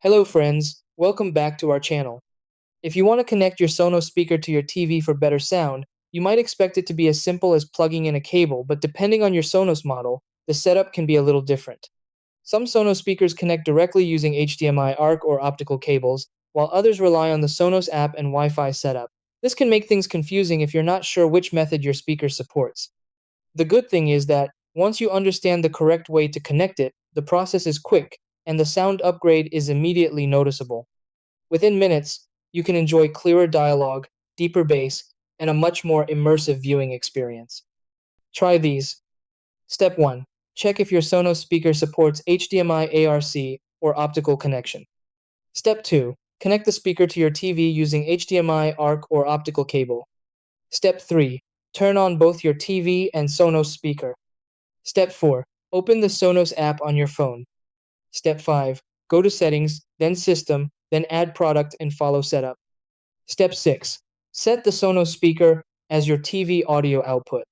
Hello friends, welcome back to our channel. If you want to connect your Sonos speaker to your TV for better sound, you might expect it to be as simple as plugging in a cable, but depending on your Sonos model, the setup can be a little different. Some Sonos speakers connect directly using HDMI ARC or optical cables, while others rely on the Sonos app and Wi-Fi setup. This can make things confusing if you're not sure which method your speaker supports. The good thing is that once you understand the correct way to connect it, the process is quick, and the sound upgrade is immediately noticeable. Within minutes, you can enjoy clearer dialogue, deeper bass, and a much more immersive viewing experience. Try these. Step 1. Check if your Sonos speaker supports HDMI ARC or optical connection. Step 2. Connect the speaker to your TV using HDMI ARC or optical cable. Step 3. Turn on both your TV and Sonos speaker. Step 4. Open the Sonos app on your phone. Step 5. Go to Settings, then System, then Add Product and follow Setup. Step 6. Set the Sonos speaker as your TV audio output.